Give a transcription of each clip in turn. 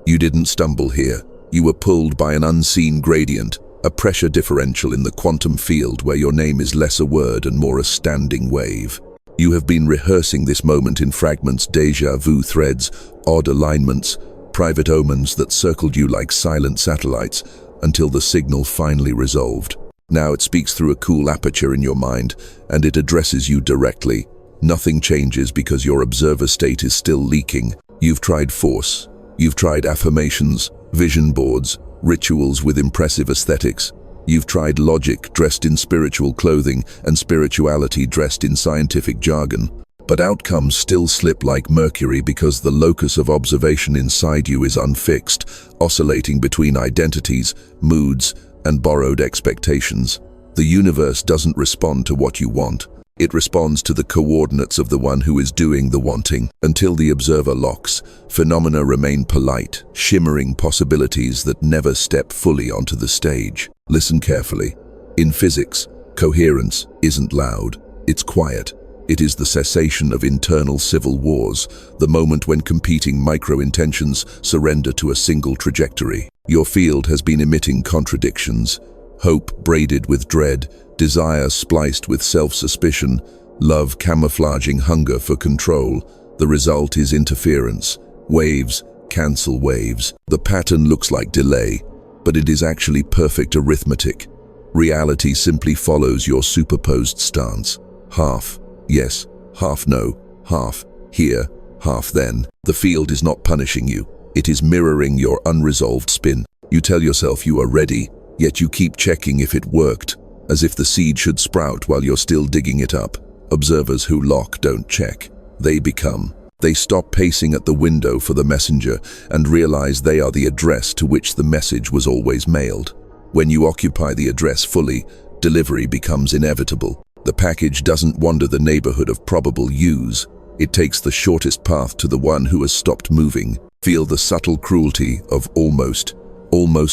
You didn't stumble here. You were pulled by an unseen gradient, a pressure differential in the quantum field where your name is less a word and more a standing wave. You have been rehearsing this moment in fragments, déjà vu threads, odd alignments, private omens that circled you like silent satellites until the signal finally resolved. Now it speaks through a cool aperture in your mind, and it addresses you directly. Nothing changes because your observer state is still leaking. You've tried force. You've tried affirmations, vision boards, rituals with impressive aesthetics. You've tried logic dressed in spiritual clothing and spirituality dressed in scientific jargon. But outcomes still slip like mercury because the locus of observation inside you is unfixed, oscillating between identities, moods, and borrowed expectations. The universe doesn't respond to what you want. It responds to the coordinates of the one who is doing the wanting. Until the observer locks, phenomena remain polite, shimmering possibilities that never step fully onto the stage. Listen carefully. In physics, coherence isn't loud, it's quiet. It is the cessation of internal civil wars, the moment when competing micro-intentions surrender to a single trajectory. Your field has been emitting contradictions, hope braided with dread, desire spliced with self-suspicion, love camouflaging hunger for control. The result is interference. Waves cancel waves. The pattern looks like delay, but it is actually perfect arithmetic. Reality simply follows your superposed stance. Half yes, half no, half here, half then. The field is not punishing you. It is mirroring your unresolved spin. You tell yourself you are ready, yet you keep checking if it worked, as if the seed should sprout while you're still digging it up. Observers who lock don't check. They become. They stop pacing at the window for the messenger and realize they are the address to which the message was always mailed. When you occupy the address fully, delivery becomes inevitable. The package doesn't wander the neighborhood of probable use. It takes the shortest path to the one who has stopped moving. Feel the subtle cruelty of almost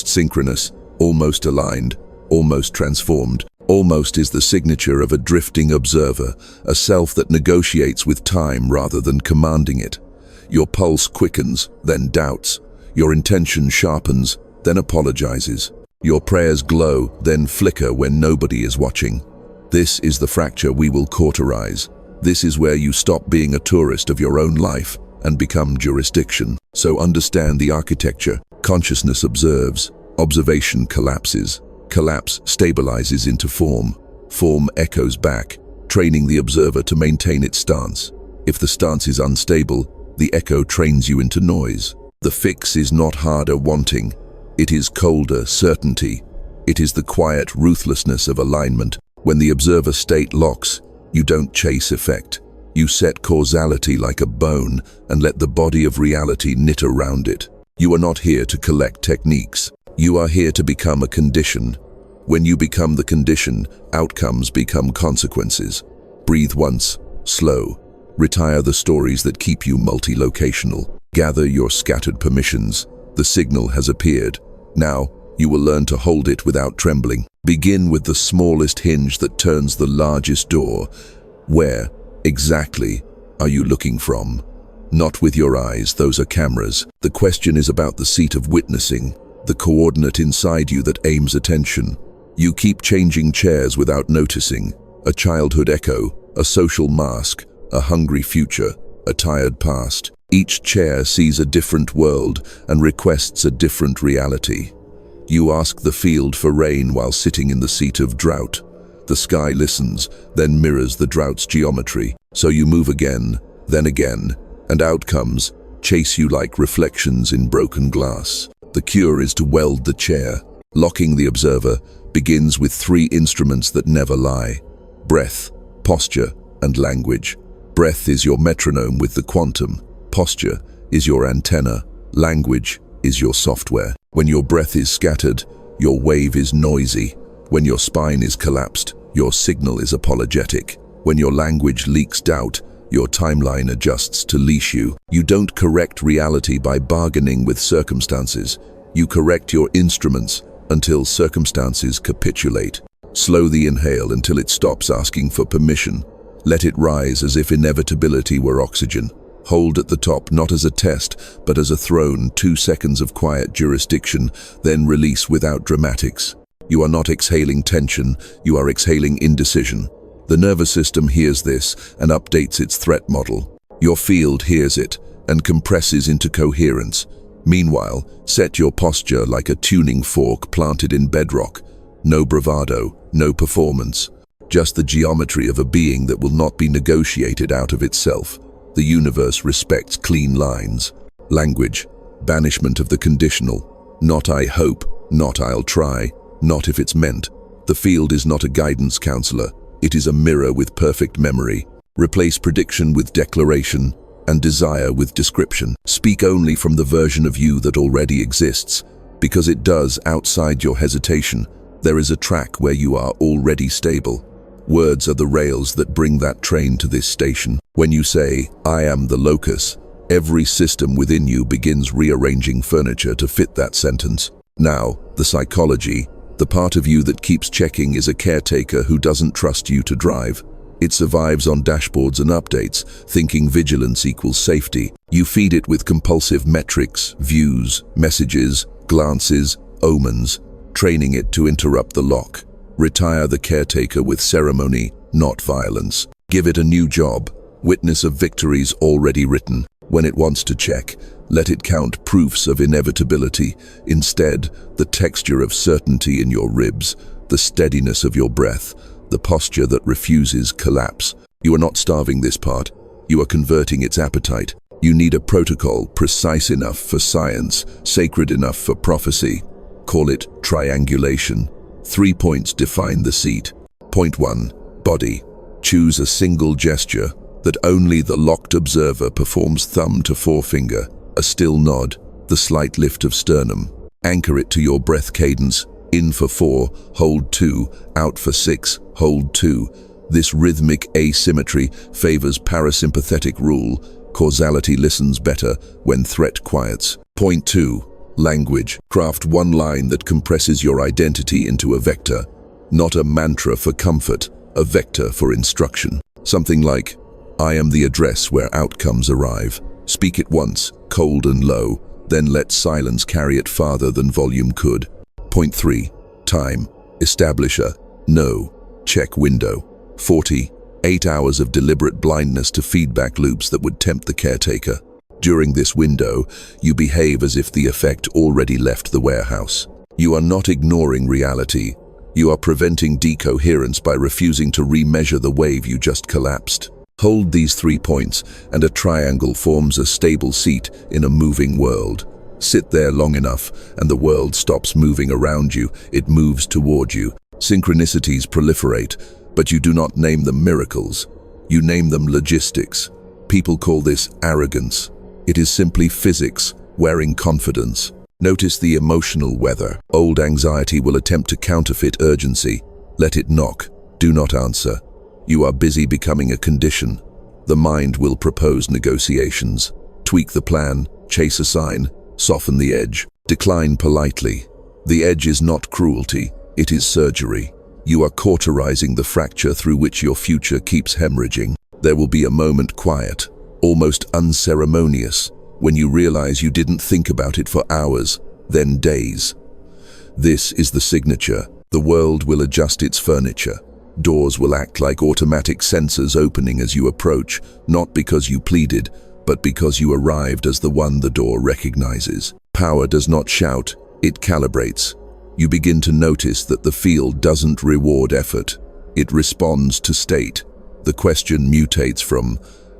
synchronous, almost aligned, almost transformed. Almost is the signature of a drifting observer, a self that negotiates with time rather than commanding it. Your pulse quickens, then doubts. Your intention sharpens, then apologizes. Your prayers glow, then flicker when nobody is watching. This is the fracture we will cauterize. This is where you stop being a tourist of your own life and become jurisdiction. So understand the architecture. Consciousness observes, observation collapses. Collapse stabilizes into form. Form echoes back, training the observer to maintain its stance. If the stance is unstable, the echo trains you into noise. The fix is not harder wanting. It is colder certainty. It is the quiet ruthlessness of alignment. When the observer state locks, you don't chase effect. You set causality like a bone and let the body of reality knit around it. You are not here to collect techniques. You are here to become a condition. When you become the condition, outcomes become consequences. Breathe once, slow. Retire the stories that keep you multi-locational. Gather your scattered permissions. The signal has appeared. Now, you will learn to hold it without trembling. Begin with the smallest hinge that turns the largest door. Where, exactly, are you looking from? Not with your eyes, those are cameras. The question is about the seat of witnessing, the coordinate inside you that aims attention. You keep changing chairs without noticing. A childhood echo, a social mask, a hungry future, a tired past. Each chair sees a different world and requests a different reality. You ask the field for rain while sitting in the seat of drought. The sky listens, then mirrors the drought's geometry. So you move again, and outcomes chase you like reflections in broken glass. The cure is to weld the chair. Locking the observer begins with 3 instruments that never lie: breath, posture, and language. Breath is your metronome with the quantum. Posture is your antenna. Language is your software. When your breath is scattered, your wave is noisy. When your spine is collapsed, your signal is apologetic. When your language leaks doubt, your timeline adjusts to leash you. You don't correct reality by bargaining with circumstances. You correct your instruments until circumstances capitulate. Slow the inhale until it stops asking for permission. Let it rise as if inevitability were oxygen. Hold at the top not as a test, but as a throne, 2 seconds of quiet jurisdiction, then release without dramatics. You are not exhaling tension, you are exhaling indecision. The nervous system hears this and updates its threat model. Your field hears it and compresses into coherence. Meanwhile, set your posture like a tuning fork planted in bedrock. No bravado, no performance. Just the geometry of a being that will not be negotiated out of itself. The universe respects clean lines. Language, banishment of the conditional. Not I hope, not I'll try, not if it's meant. The field is not a guidance counselor. It is a mirror with perfect memory. Replace prediction with declaration and desire with description. Speak only from the version of you that already exists, because it does outside your hesitation. There is a track where you are already stable. Words are the rails that bring that train to this station. When you say, I am the locus, every system within you begins rearranging furniture to fit that sentence. Now, the psychology, the part of you that keeps checking, is a caretaker who doesn't trust you to drive. It survives on dashboards and updates, thinking vigilance equals safety. You feed it with compulsive metrics, views, messages, glances, omens, training it to interrupt the lock. Retire the caretaker with ceremony, not violence. Give it a new job, witness of victories already written. When it wants to check, let it count proofs of inevitability. Instead, the texture of certainty in your ribs, the steadiness of your breath, the posture that refuses collapse. You are not starving this part. You are converting its appetite. You need a protocol precise enough for science, sacred enough for prophecy. Call it triangulation. 3 points define the seat. Point 1. Body. Choose a single gesture that only the locked observer performs, thumb to forefinger, a still nod, the slight lift of sternum. Anchor it to your breath cadence. In for 4, hold 2, out for 6, hold 2. This rhythmic asymmetry favors parasympathetic rule. Causality listens better when threat quiets. Point 2. Language. Craft one line that compresses your identity into a vector. Not a mantra for comfort, a vector for instruction. Something like, I am the address where outcomes arrive. Speak it once, cold and low, then let silence carry it farther than volume could. Point 3. Time. Establish a no check window. 48 hours of deliberate blindness to feedback loops that would tempt the caretaker. During this window, you behave as if the effect already left the warehouse. You are not ignoring reality. You are preventing decoherence by refusing to remeasure the wave you just collapsed. Hold these 3 points, and a triangle forms a stable seat in a moving world. Sit there long enough, and the world stops moving around you, it moves toward you. Synchronicities proliferate, but you do not name them miracles. You name them logistics. People call this arrogance. It is simply physics, wearing confidence. Notice the emotional weather. Old anxiety will attempt to counterfeit urgency. Let it knock. Do not answer. You are busy becoming a condition. The mind will propose negotiations. Tweak the plan, chase a sign, soften the edge. Decline politely. The edge is not cruelty, it is surgery. You are cauterizing the fracture through which your future keeps hemorrhaging. There will be a moment quiet, almost unceremonious, when you realize you didn't think about it for hours, then days. This is the signature. The world will adjust its furniture. Doors will act like automatic sensors opening as you approach, not because you pleaded, but because you arrived as the one the door recognizes. Power does not shout, it calibrates. You begin to notice that the field doesn't reward effort. It responds to state. The question mutates from,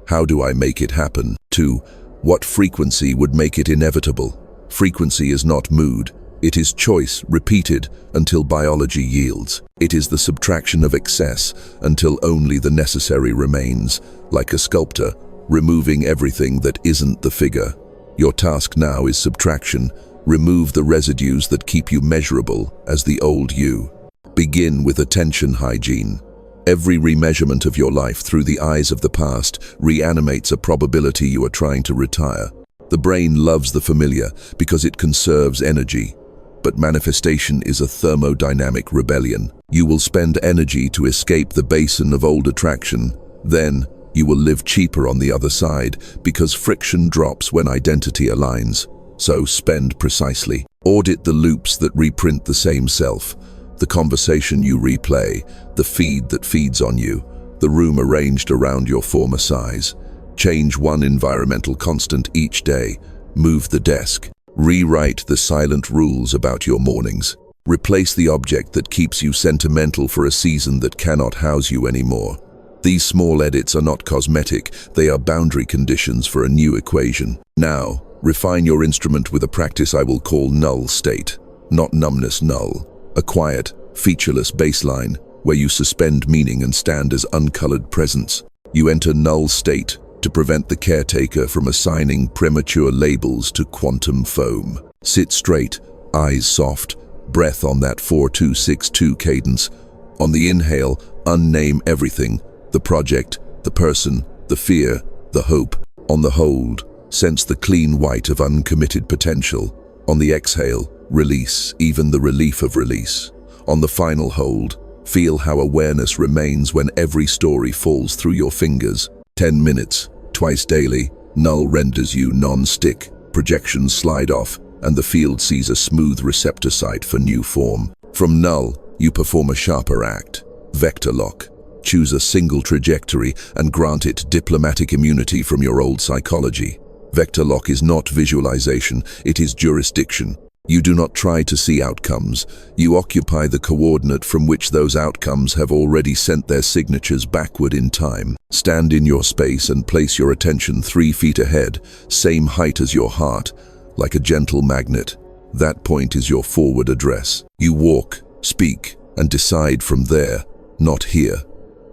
how do I make it happen, to, what frequency would make it inevitable? Frequency is not mood. It is choice repeated until biology yields. It is the subtraction of excess until only the necessary remains, like a sculptor, removing everything that isn't the figure. Your task now is subtraction. Remove the residues that keep you measurable as the old you. Begin with attention hygiene. Every remeasurement of your life through the eyes of the past reanimates a probability you are trying to retire. The brain loves the familiar because it conserves energy. But manifestation is a thermodynamic rebellion. You will spend energy to escape the basin of old attraction. Then, You will live cheaper on the other side because friction drops when identity aligns. So spend precisely. Audit the loops that reprint the same self, the conversation you replay, the feed that feeds on you, the room arranged around your former size. Change one environmental constant each day. Move the desk. Rewrite the silent rules about your mornings. Replace the object that keeps you sentimental for a season that cannot house you anymore. These small edits are not cosmetic, they are boundary conditions for a new equation. Now, refine your instrument with a practice I will call Null State, not numbness null. A quiet, featureless baseline where you suspend meaning and stand as uncolored presence. You enter Null State to prevent the caretaker from assigning premature labels to quantum foam. Sit straight, eyes soft, breath on that 4-2-6-2 cadence. On the inhale, unname everything, the project, the person, the fear, the hope. On the hold, sense the clean white of uncommitted potential. On the exhale, release, even the relief of release. On the final hold, feel how awareness remains when every story falls through your fingers. 10 minutes, twice daily, Null renders you non-stick, projections slide off, and the field sees a smooth receptor site for new form. From Null, you perform a sharper act, vector lock. Choose a single trajectory and grant it diplomatic immunity from your old psychology. Vector lock is not visualization, it is jurisdiction. You do not try to see outcomes, you occupy the coordinate from which those outcomes have already sent their signatures backward in time. Stand in your space and place your attention 3 feet ahead, same height as your heart, like a gentle magnet. That point is your forward address. You walk, speak, and decide from there, not here.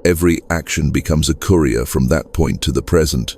Every action becomes a courier from that point to the present.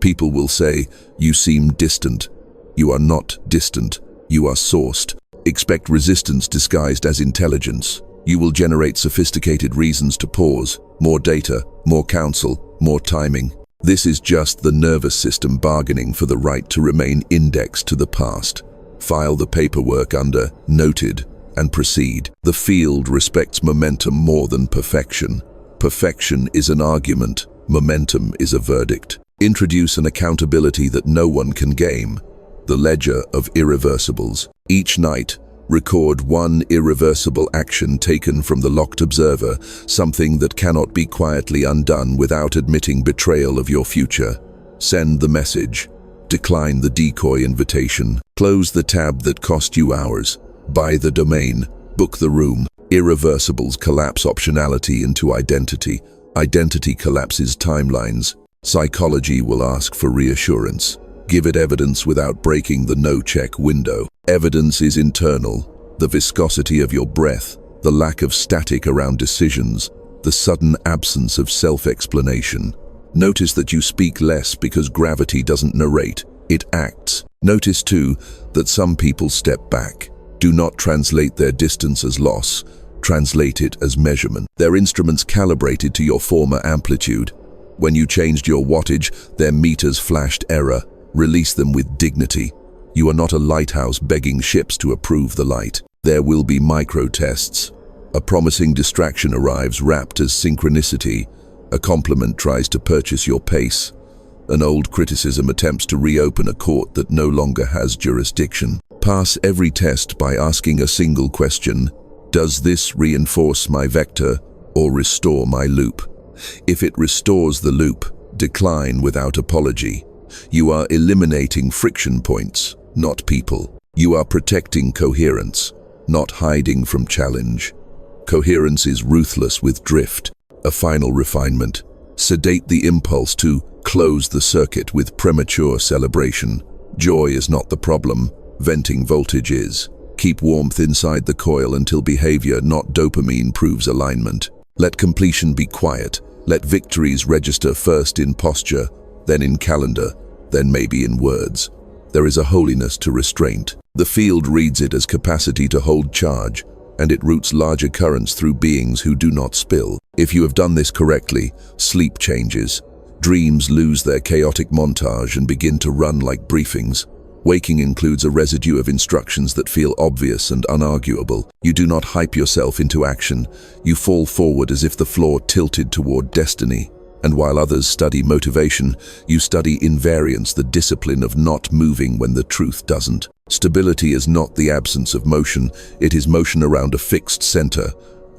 People will say, "You seem distant." You are not distant. You are sourced. Expect resistance disguised as intelligence. You will generate sophisticated reasons to pause, more data, more counsel, more timing. This is just the nervous system bargaining for the right to remain indexed to the past. File the paperwork under "Noted" and proceed. The field respects momentum more than perfection. Perfection is an argument, momentum is a verdict. Introduce an accountability that no one can game. The Ledger of Irreversibles. Each night, record one irreversible action taken from the locked observer, something that cannot be quietly undone without admitting betrayal of your future. Send the message. Decline the decoy invitation. Close the tab that cost you hours. Buy the domain. Book the room. Irreversibles collapse optionality into identity. Identity collapses timelines. Psychology will ask for reassurance. Give it evidence without breaking the no-check window. Evidence is internal. The viscosity of your breath, the lack of static around decisions, the sudden absence of self-explanation. Notice that you speak less because gravity doesn't narrate, it acts. Notice too that some people step back. Do not translate their distance as loss. Translate it as measurement. Their instruments calibrated to your former amplitude. When you changed your wattage, their meters flashed error. Release them with dignity. You are not a lighthouse begging ships to approve the light. There will be micro-tests. A promising distraction arrives wrapped as synchronicity. A compliment tries to purchase your pace. An old criticism attempts to reopen a court that no longer has jurisdiction. Pass every test by asking a single question. Does this reinforce my vector or restore my loop? If it restores the loop, decline without apology. You are eliminating friction points, not people. You are protecting coherence, not hiding from challenge. Coherence is ruthless with drift. A final refinement. Sedate the impulse to close the circuit with premature celebration. Joy is not the problem, venting voltage is. Keep warmth inside the coil until behavior, not dopamine, proves alignment. Let completion be quiet. Let victories register first in posture, then in calendar, then maybe in words. There is a holiness to restraint. The field reads it as capacity to hold charge, and it routes larger currents through beings who do not spill. If you have done this correctly, sleep changes. Dreams lose their chaotic montage and begin to run like briefings. Waking includes a residue of instructions that feel obvious and unarguable. You do not hype yourself into action. You fall forward as if the floor tilted toward destiny. And while others study motivation, you study invariance, the discipline of not moving when the truth doesn't. Stability is not the absence of motion, it is motion around a fixed center.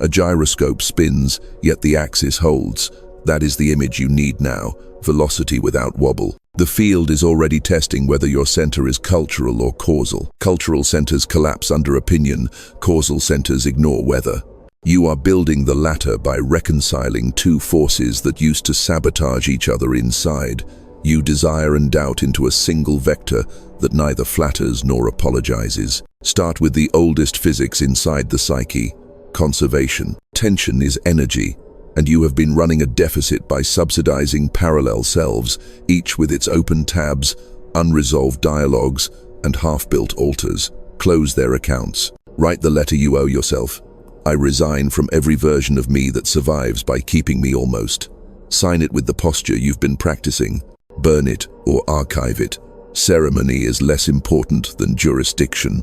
A gyroscope spins, yet the axis holds. That is the image you need now, velocity without wobble. The field is already testing whether your center is cultural or causal. Cultural centers collapse under opinion, causal centers ignore weather. You are building the latter by reconciling two forces that used to sabotage each other inside. You desire and doubt into a single vector that neither flatters nor apologizes. Start with the oldest physics inside the psyche, conservation. Tension is energy, and you have been running a deficit by subsidizing parallel selves, each with its open tabs, unresolved dialogues, and half-built altars. Close their accounts. Write the letter you owe yourself. I resign from every version of me that survives by keeping me almost. Sign it with the posture you've been practicing. Burn it or archive it. Ceremony is less important than jurisdiction.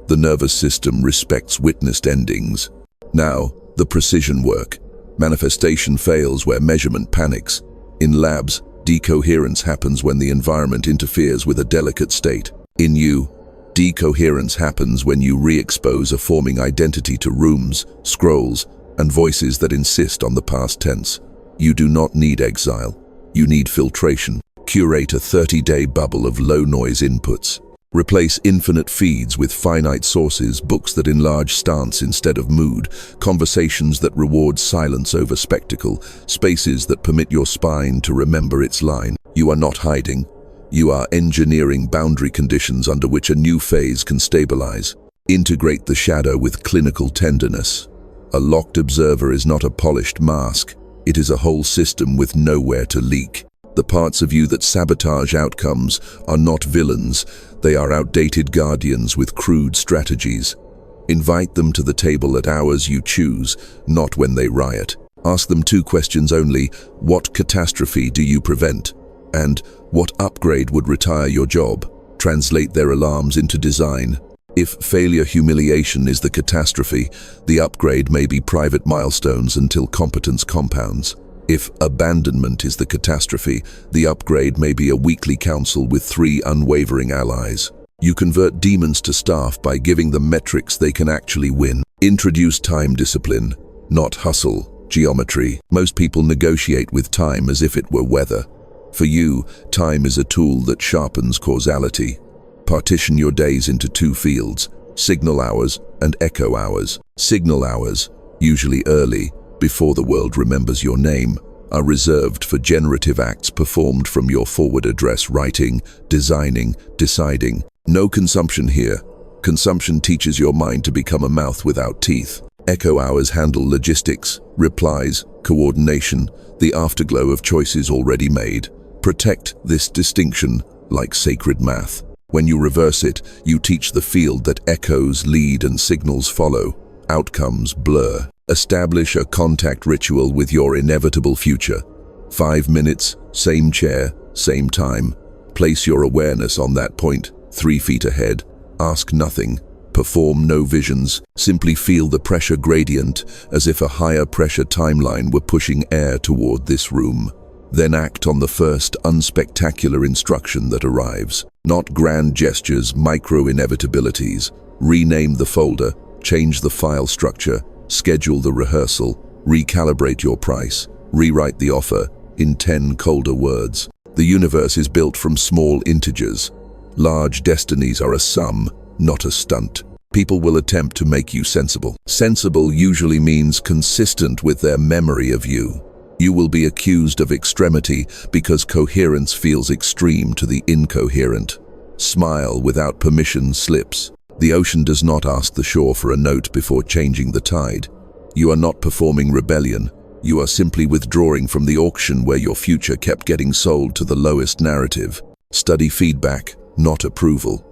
The nervous system respects witnessed endings. Now, the precision work. Manifestation fails where measurement panics. In labs, decoherence happens when the environment interferes with a delicate state. In you, decoherence happens when you re-expose a forming identity to rooms, scrolls, and voices that insist on the past tense. You do not need exile. You need filtration. Curate a 30-day bubble of low-noise inputs. Replace infinite feeds with finite sources, books that enlarge stance instead of mood, conversations that reward silence over spectacle, spaces that permit your spine to remember its line. You are not hiding. You are engineering boundary conditions under which a new phase can stabilize. Integrate the shadow with clinical tenderness. A locked observer is not a polished mask. It is a whole system with nowhere to leak. The parts of you that sabotage outcomes are not villains. They are outdated guardians with crude strategies. Invite them to the table at hours you choose, not when they riot. Ask them two questions only: what catastrophe do you prevent? And what upgrade would retire your job? Translate their alarms into design. If failure humiliation is the catastrophe, the upgrade may be private milestones until competence compounds. If abandonment is the catastrophe, the upgrade may be a weekly council with 3 unwavering allies. You convert demons to staff by giving them metrics they can actually win. Introduce time discipline, not hustle, geometry. Most people negotiate with time as if it were weather. For you, time is a tool that sharpens causality. Partition your days into 2 fields, signal hours and echo hours. Signal hours, usually early, before the world remembers your name, are reserved for generative acts performed from your forward address, writing, designing, deciding. No consumption here. Consumption teaches your mind to become a mouth without teeth. Echo hours handle logistics, replies, coordination, the afterglow of choices already made. Protect this distinction like sacred math. When you reverse it, you teach the field that echoes lead and signals follow. Outcomes blur. Establish a contact ritual with your inevitable future. 5 minutes, same chair, same time. Place your awareness on that point, 3 feet ahead. Ask nothing. Perform no visions. Simply feel the pressure gradient as if a higher pressure timeline were pushing air toward this room. Then act on the first unspectacular instruction that arrives. Not grand gestures, micro-inevitabilities. Rename the folder, change the file structure, schedule the rehearsal, recalibrate your price, rewrite the offer in 10 colder words. The universe is built from small integers. Large destinies are a sum, not a stunt. People will attempt to make you sensible. Sensible usually means consistent with their memory of you. You will be accused of extremity because coherence feels extreme to the incoherent. Smile without permission slips. The ocean does not ask the shore for a note before changing the tide. You are not performing rebellion. You are simply withdrawing from the auction where your future kept getting sold to the lowest narrative. Study feedback, not approval.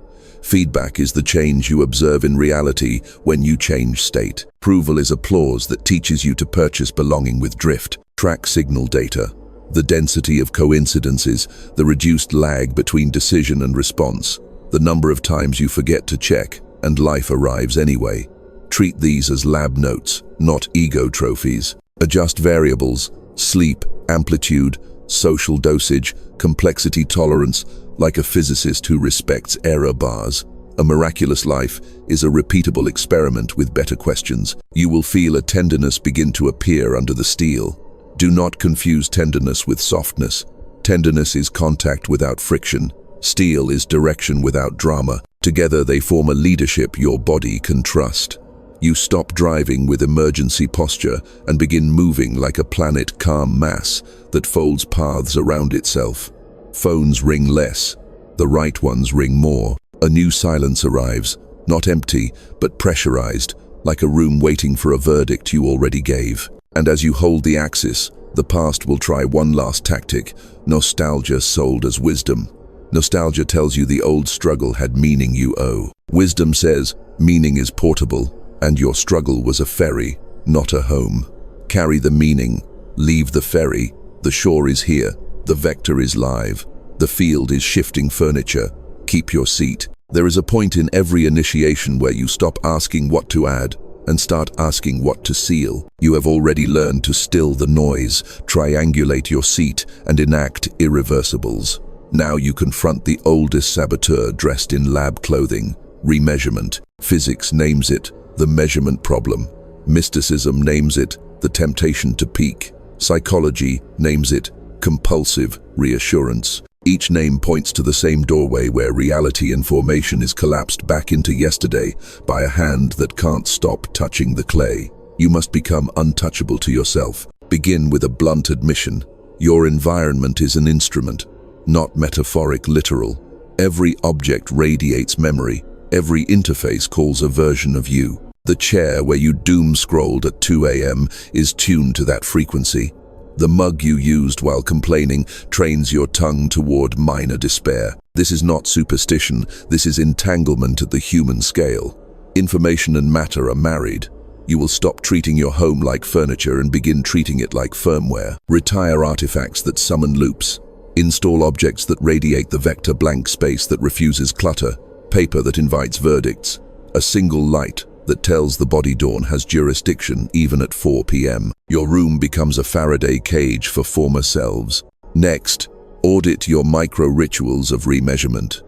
Feedback is the change you observe in reality when you change state. Approval is applause that teaches you to purchase belonging with drift. Track signal data. The density of coincidences, the reduced lag between decision and response, the number of times you forget to check, and life arrives anyway. Treat these as lab notes, not ego trophies. Adjust variables, sleep, amplitude, social dosage, complexity tolerance, like a physicist who respects error bars. A miraculous life is a repeatable experiment with better questions. You will feel a tenderness begin to appear under the steel. Do not confuse tenderness with softness. Tenderness is contact without friction. Steel is direction without drama. Together they form a leadership your body can trust. You stop driving with emergency posture and begin moving like a planet calm mass that folds paths around itself. Phones ring less. The right ones ring more. A new silence arrives, not empty, but pressurized, like a room waiting for a verdict you already gave. And as you hold the axis, the past will try one last tactic, nostalgia sold as wisdom. Nostalgia tells you the old struggle had meaning you owe. Wisdom says meaning is portable, and your struggle was a ferry, not a home. Carry the meaning, leave the ferry. The shore is here, the vector is live, the field is shifting furniture. Keep your seat. There is a point in every initiation where you stop asking what to add and start asking what to seal. You have already learned to still the noise, triangulate your seat, and enact irreversibles. Now you confront the oldest saboteur dressed in lab clothing, remeasurement. Physics names it the measurement problem. Mysticism names it the temptation to peak. Psychology names it compulsive reassurance. Each name points to the same doorway where reality and formation is collapsed back into yesterday by a hand that can't stop touching the clay. You must become untouchable to yourself. Begin with a blunt admission. Your environment is an instrument, not metaphoric literal. Every object radiates memory. Every interface calls a version of you. The chair where you doom-scrolled at 2 a.m. is tuned to that frequency. The mug you used while complaining trains your tongue toward minor despair. This is not superstition, this is entanglement at the human scale. Information and matter are married. You will stop treating your home like furniture and begin treating it like firmware. Retire artifacts that summon loops. Install objects that radiate the vector blank space that refuses clutter, paper that invites verdicts, a single light that tells the body dawn has jurisdiction even at 4 p.m. Your room becomes a Faraday cage for former selves. Next, audit your micro-rituals of remeasurement.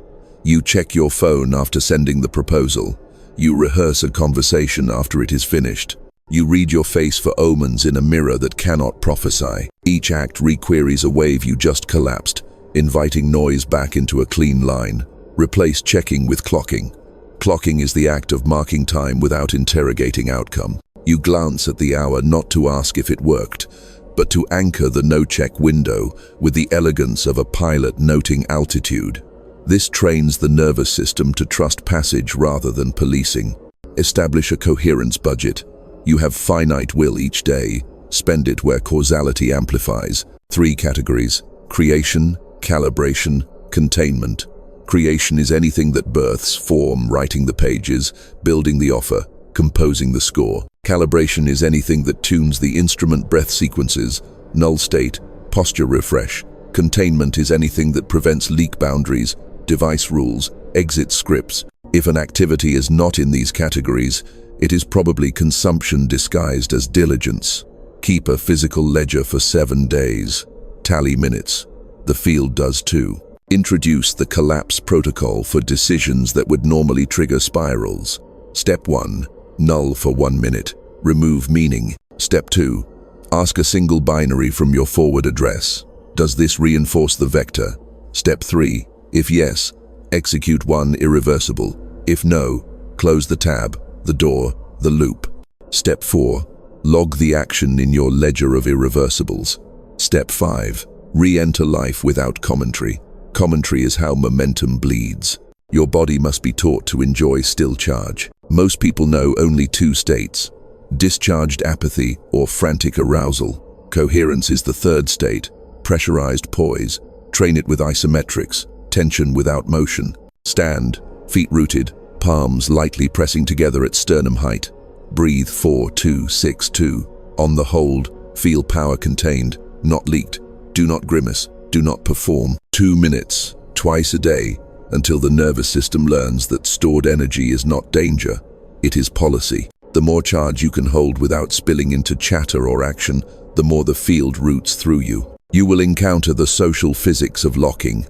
You check your phone after sending the proposal. You rehearse a conversation after it is finished. You read your face for omens in a mirror that cannot prophesy. Each act requeries a wave you just collapsed, inviting noise back into a clean line. Replace checking with clocking. Clocking is the act of marking time without interrogating outcome. You glance at the hour not to ask if it worked, but to anchor the no-check window with the elegance of a pilot noting altitude. This trains the nervous system to trust passage rather than policing. Establish a coherence budget. You have finite will each day. Spend it where causality amplifies. 3 categories: creation, calibration, containment. Creation is anything that births form, writing the pages, building the offer, composing the score. Calibration is anything that tunes the instrument breath sequences, null state, posture refresh. Containment is anything that prevents leak boundaries, device rules, exit scripts. If an activity is not in these categories, it is probably consumption disguised as diligence. Keep a physical ledger for 7 days. Tally minutes. The field does too. Introduce the collapse protocol for decisions that would normally trigger spirals. Step 1. Null for 1 minute. Remove meaning. Step 2. Ask a single binary from your forward address. Does this reinforce the vector? Step 3. If yes, execute one irreversible. If no, close the tab, the door, the loop. Step 4. Log the action in your Ledger of Irreversibles. Step 5. Re-enter life without commentary. Commentary is how momentum bleeds. Your body must be taught to enjoy still charge. Most people know only 2 states: discharged apathy or frantic arousal. Coherence is the 3rd state, pressurized poise. Train it with isometrics, tension without motion. Stand, feet rooted, palms lightly pressing together at sternum height. Breathe 4-2-6-2. On the hold, feel power contained, not leaked. Do not grimace, do not perform. 2 minutes, twice a day, until the nervous system learns that stored energy is not danger, it is policy. The more charge you can hold without spilling into chatter or action, the more the field roots through you. You will encounter the social physics of locking.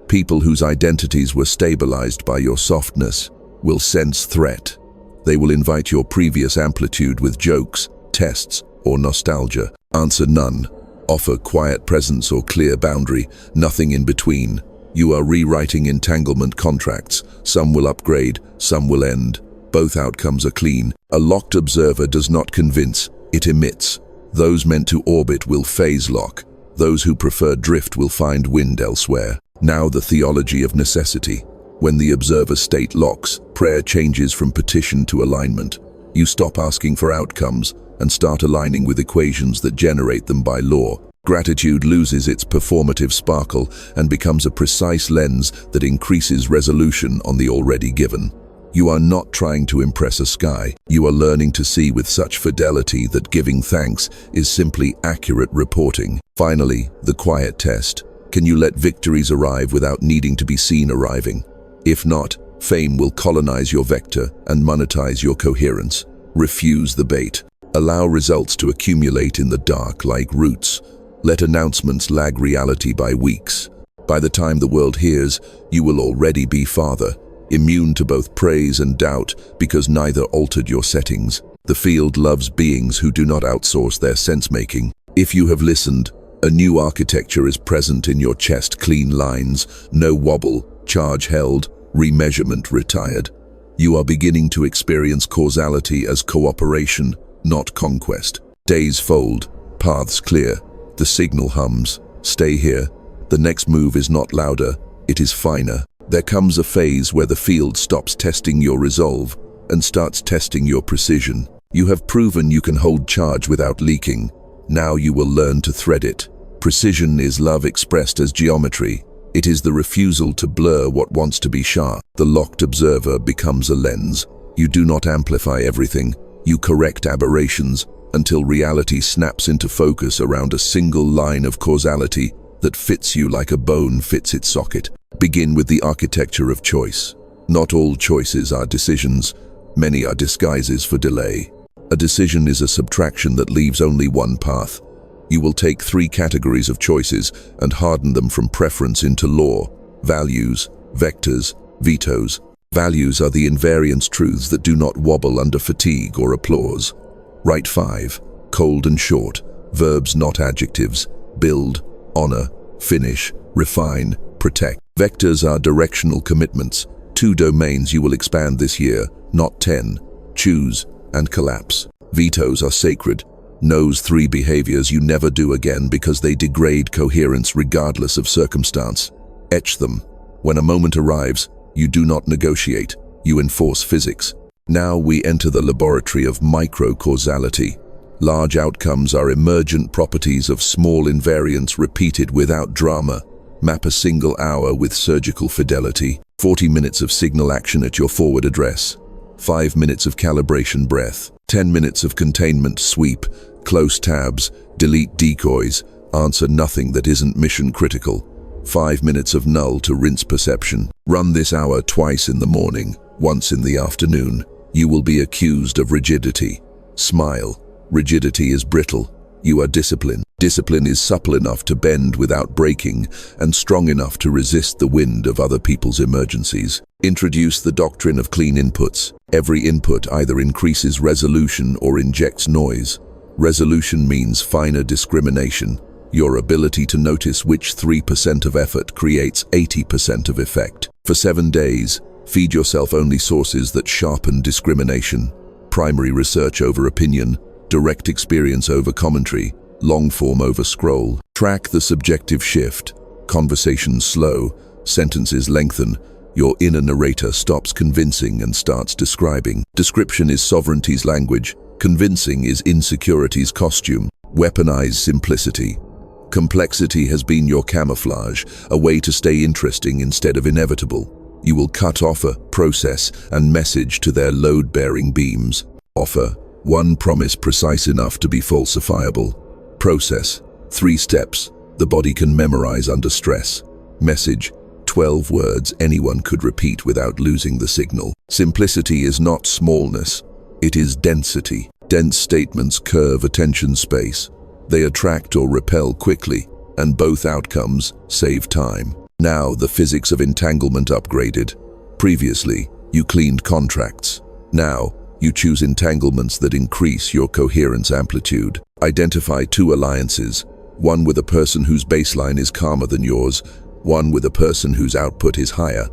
People whose identities were stabilized by your softness will sense threat. They will invite your previous amplitude with jokes, tests, or nostalgia. Answer none. Offer quiet presence or clear boundary, nothing in between. You are rewriting entanglement contracts. Some will upgrade, some will end. Both outcomes are clean. A locked observer does not convince, it emits. Those meant to orbit will phase lock. Those who prefer drift will find wind elsewhere. Now the theology of necessity. When the observer state locks, prayer changes from petition to alignment. You stop asking for outcomes and start aligning with equations that generate them by law. Gratitude loses its performative sparkle and becomes a precise lens that increases resolution on the already given. You are not trying to impress a sky. You are learning to see with such fidelity that giving thanks is simply accurate reporting. Finally, the quiet test. Can you let victories arrive without needing to be seen arriving? If not, fame will colonize your vector and monetize your coherence. Refuse the bait. Allow results to accumulate in the dark like roots. Let announcements lag reality by weeks. By the time the world hears, you will already be farther, immune to both praise and doubt because neither altered your settings. The field loves beings who do not outsource their sense-making. If you have listened, a new architecture is present in your chest, clean lines, no wobble, charge held, remeasurement retired. You are beginning to experience causality as cooperation, not conquest. Days fold, paths clear. The signal hums. Stay here. The next move is not louder, it is finer. There comes a phase where the field stops testing your resolve and starts testing your precision. You have proven you can hold charge without leaking. Now you will learn to thread it. Precision is love expressed as geometry. It is the refusal to blur what wants to be sharp. The locked observer becomes a lens. You do not amplify everything. You correct aberrations until reality snaps into focus around a single line of causality that fits you like a bone fits its socket. Begin with the architecture of choice. Not all choices are decisions. Many are disguises for delay. A decision is a subtraction that leaves only one path. You will take 3 categories of choices and harden them from preference into law: values, vectors, vetoes. Values are the invariance truths that do not wobble under fatigue or applause. Write 5, cold and short, verbs not adjectives: build, honor, finish, refine, protect. Vectors are directional commitments, 2 domains you will expand this year, not 10. Choose and collapse. Vetoes are sacred, no's 3 behaviors you never do again because they degrade coherence regardless of circumstance. Etch them. When a moment arrives, you do not negotiate, you enforce physics. Now we enter the laboratory of micro-causality. Large outcomes are emergent properties of small invariants repeated without drama. Map a single hour with surgical fidelity. 40 minutes of signal action at your forward address. 5 minutes of calibration breath. 10 minutes of containment sweep. Close tabs. Delete decoys. Answer nothing that isn't mission critical. 5 minutes of null to rinse perception. Run this hour twice in the morning, once in the afternoon. You will be accused of rigidity. Smile. Rigidity is brittle. You are disciplined. Discipline is supple enough to bend without breaking and strong enough to resist the wind of other people's emergencies. Introduce the doctrine of clean inputs. Every input either increases resolution or injects noise. Resolution means finer discrimination. Your ability to notice which 3% of effort creates 80% of effect. For 7 days, feed yourself only sources that sharpen discrimination. Primary research over opinion, direct experience over commentary, long form over scroll. Track the subjective shift. Conversations slow, sentences lengthen. Your inner narrator stops convincing and starts describing. Description is sovereignty's language. Convincing is insecurity's costume. Weaponize simplicity. Complexity has been your camouflage, a way to stay interesting instead of inevitable. You will cut offer, process, and message to their load-bearing beams. Offer, 1 promise precise enough to be falsifiable. Process, 3 steps the body can memorize under stress. Message, 12 words anyone could repeat without losing the signal. Simplicity is not smallness, it is density. Dense statements curve attention space. They attract or repel quickly, and both outcomes save time. Now the physics of entanglement upgraded. Previously, you cleaned contracts. Now, you choose entanglements that increase your coherence amplitude. Identify two alliances, one with a person whose baseline is calmer than yours, one with a person whose output is higher.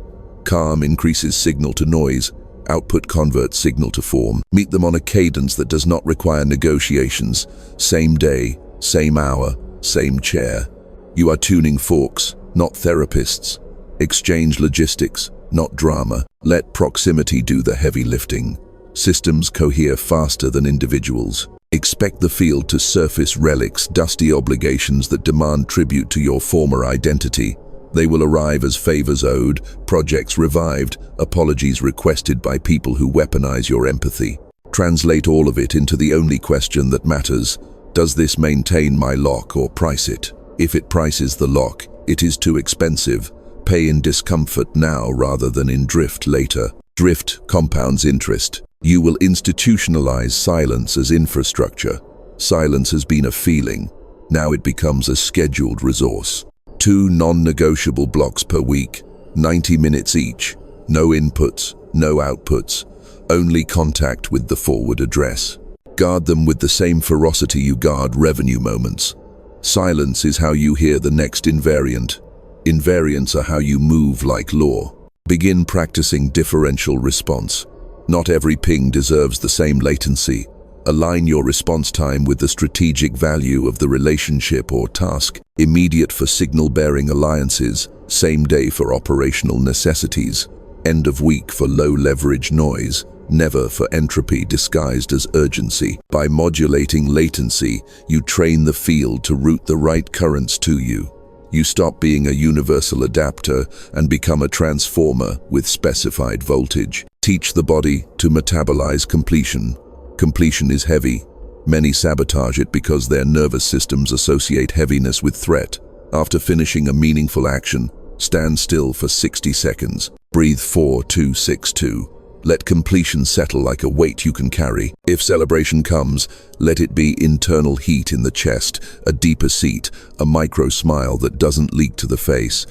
Calm increases signal to noise, output converts signal to form. Meet them on a cadence that does not require negotiations. Same day, same hour, same chair. You are tuning forks, not therapists. Exchange logistics, not drama. Let proximity do the heavy lifting. Systems cohere faster than individuals. Expect the field to surface relics, dusty obligations that demand tribute to your former identity. They will arrive as favors owed, projects revived, apologies requested by people who weaponize your empathy. Translate all of it into the only question that matters. Does this maintain my lock or price it? If it prices the lock, it is too expensive. Pay in discomfort now rather than in drift later. Drift compounds interest. You will institutionalize silence as infrastructure. Silence has been a feeling. Now it becomes a scheduled resource. 2 non-negotiable blocks per week, 90 minutes each. No inputs, no outputs. Only contact with the forward address. Guard them with the same ferocity you guard revenue moments. Silence is how you hear the next invariant. Invariants are how you move like law. Begin practicing differential response. Not every ping deserves the same latency. Align your response time with the strategic value of the relationship or task. Immediate for signal-bearing alliances, same day for operational necessities, end of week for low-leverage noise, never for entropy disguised as urgency. By modulating latency, you train the field to route the right currents to you. You stop being a universal adapter and become a transformer with specified voltage. Teach the body to metabolize completion. Completion is heavy. Many sabotage it because their nervous systems associate heaviness with threat. After finishing a meaningful action, stand still for 60 seconds. Breathe 4-2-6-2. Let completion settle like a weight you can carry. If celebration comes, let it be internal heat in the chest, a deeper seat, a micro smile that doesn't leak to the face.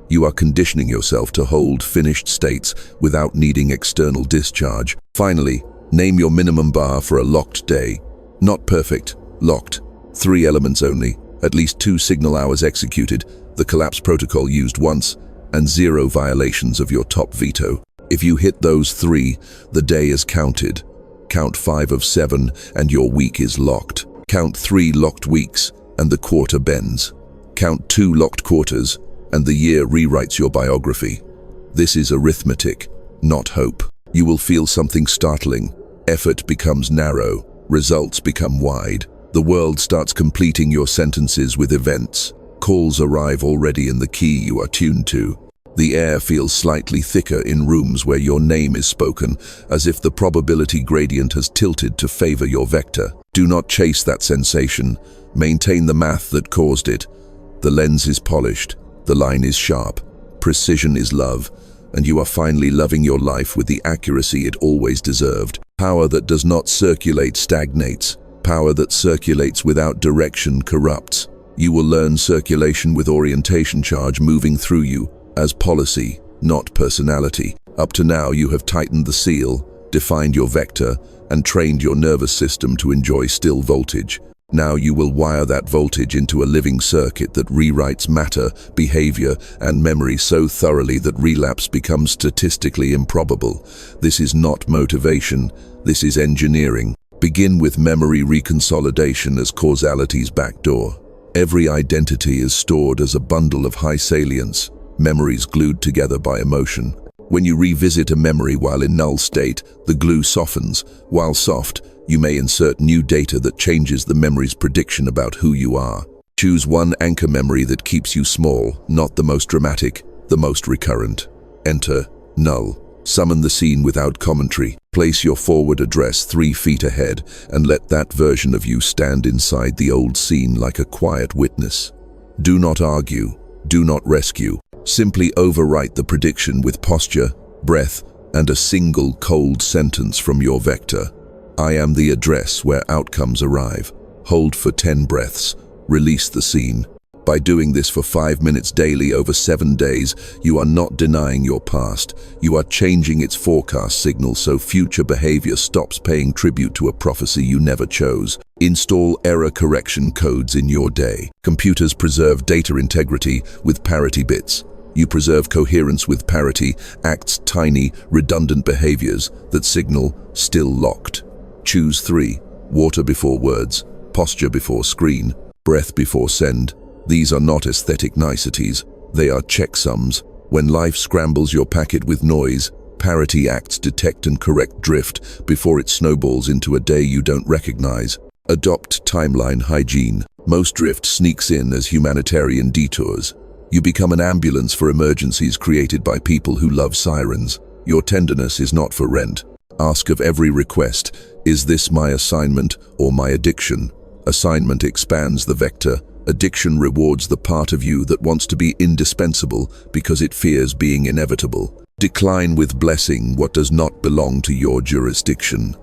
You are conditioning yourself to hold finished states without needing external discharge. Finally, name your minimum bar for a locked day. Not perfect, locked. 3 elements only, at least 2 signal hours executed, the collapse protocol used once, and 0 violations of your top veto. If you hit those 3, the day is counted. Count 5 of 7 and your week is locked. Count 3 locked weeks and the quarter bends. Count 2 locked quarters and the year rewrites your biography. This is arithmetic, not hope. You will feel something startling. Effort becomes narrow, results become wide. The world starts completing your sentences with events. Calls arrive already in the key you are tuned to. The air feels slightly thicker in rooms where your name is spoken, as if the probability gradient has tilted to favor your vector. Do not chase that sensation. Maintain the math that caused it. The lens is polished. The line is sharp. Precision is love. And you are finally loving your life with the accuracy it always deserved. Power that does not circulate stagnates. Power that circulates without direction corrupts. You will learn circulation with orientation charge moving through you, as policy, not personality. Up to now you have tightened the seal, defined your vector, and trained your nervous system to enjoy still voltage. Now you will wire that voltage into a living circuit that rewrites matter, behavior, and memory so thoroughly that relapse becomes statistically improbable. This is not motivation, this is engineering. Begin with memory reconsolidation as causality's backdoor. Every identity is stored as a bundle of high salience, memories glued together by emotion. When you revisit a memory while in null state, the glue softens. While soft, you may insert new data that changes the memory's prediction about who you are. Choose one anchor memory that keeps you small, not the most dramatic, the most recurrent. Enter null. Summon the scene without commentary. Place your forward address 3 feet ahead and let that version of you stand inside the old scene like a quiet witness. Do not argue. Do not rescue. Simply overwrite the prediction with posture, breath, and a single cold sentence from your vector. I am the address where outcomes arrive. Hold for 10 breaths. Release the scene. By doing this for 5 minutes daily over 7 days, you are not denying your past. You are changing its forecast signal so future behavior stops paying tribute to a prophecy you never chose. Install error correction codes in your day. Computers preserve data integrity with parity bits. You preserve coherence with parity, acts tiny, redundant behaviors that signal still locked. Choose 3. Water before words, posture before screen, breath before send. These are not aesthetic niceties, they are checksums. When life scrambles your packet with noise, parity acts detect and correct drift before it snowballs into a day you don't recognize. Adopt timeline hygiene. Most drift sneaks in as humanitarian detours. You become an ambulance for emergencies created by people who love sirens. Your tenderness is not for rent. Ask of every request, is this my assignment or my addiction? Assignment expands the vector. Addiction rewards the part of you that wants to be indispensable because it fears being inevitable. Decline with blessing what does not belong to your jurisdiction.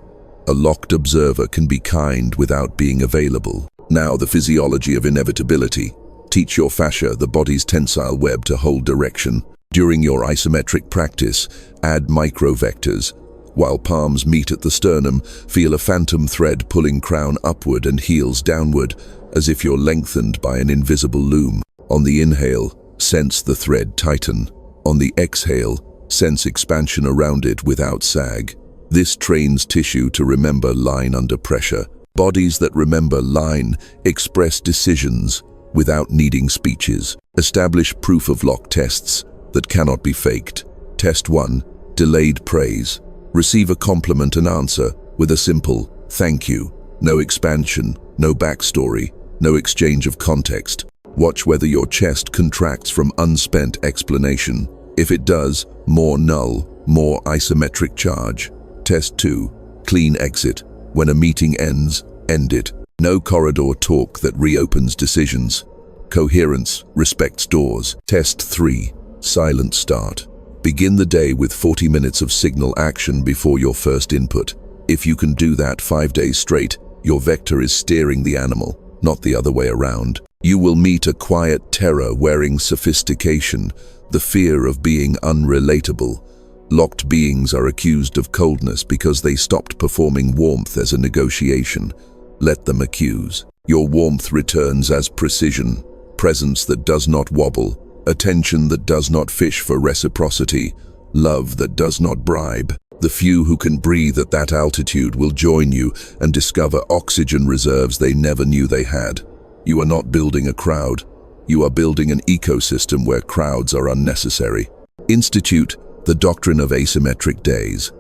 A locked observer can be kind without being available. Now the physiology of inevitability. Teach your fascia, the body's tensile web, to hold direction. During your isometric practice, add microvectors. While palms meet at the sternum, feel a phantom thread pulling crown upward and heels downward, as if you're lengthened by an invisible loom. On the inhale, sense the thread tighten. On the exhale, sense expansion around it without sag. This trains tissue to remember line under pressure. Bodies that remember line express decisions without needing speeches. Establish proof of lock tests that cannot be faked. Test 1. Delayed praise. Receive a compliment and answer with a simple thank you. No expansion, no backstory, no exchange of context. Watch whether your chest contracts from unspent explanation. If it does, more null, more isometric charge. Test 2. Clean exit. When a meeting ends, end it. No corridor talk that reopens decisions. Coherence respects doors. Test 3. Silent start. Begin the day with 40 minutes of signal action before your first input. If you can do that 5 days straight, your vector is steering the animal, not the other way around. You will meet a quiet terror wearing sophistication, the fear of being unrelatable. Locked beings are accused of coldness because they stopped performing warmth as a negotiation. Let them accuse. Your warmth returns as precision, presence that does not wobble, attention that does not fish for reciprocity, love that does not bribe. The few who can breathe at that altitude will join you and discover oxygen reserves they never knew they had. You are not building a crowd. You are building an ecosystem where crowds are unnecessary. Institute the doctrine of asymmetric days.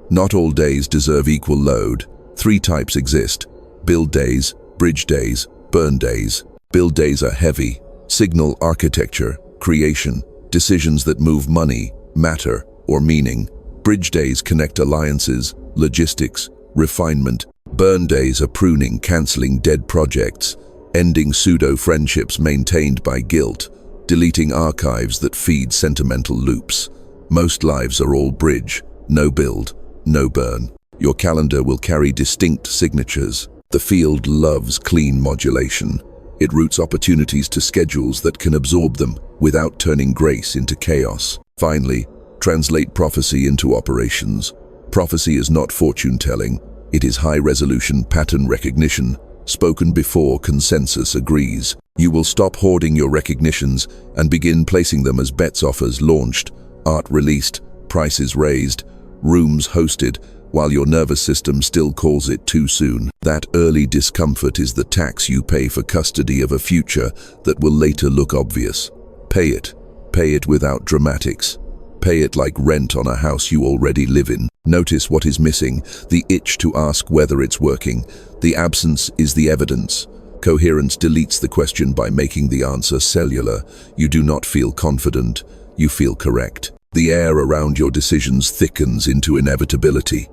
Not all days deserve equal load. 3 types exist: build days, bridge days, burn days. Build days are heavy, signal architecture, creation, decisions that move money, matter, or meaning. Bridge days connect alliances, logistics, refinement. Burn days are pruning, cancelling dead projects, ending pseudo-friendships maintained by guilt, deleting archives that feed sentimental loops. Most lives are all bridge, no build, no burn. Your calendar will carry distinct signatures. The field loves clean modulation. It routes opportunities to schedules that can absorb them without turning grace into chaos. Finally, translate prophecy into operations. Prophecy is not fortune-telling. It is high-resolution pattern recognition, spoken before consensus agrees. You will stop hoarding your recognitions and begin placing them as bets offers launched, art released, prices raised, rooms hosted, while your nervous system still calls it too soon. That early discomfort is the tax you pay for custody of a future that will later look obvious. Pay it. Pay it without dramatics. Pay it like rent on a house you already live in. Notice what is missing, the itch to ask whether it's working. The absence is the evidence. Coherence deletes the question by making the answer cellular. You do not feel confident, you feel correct. The air around your decisions thickens into inevitability.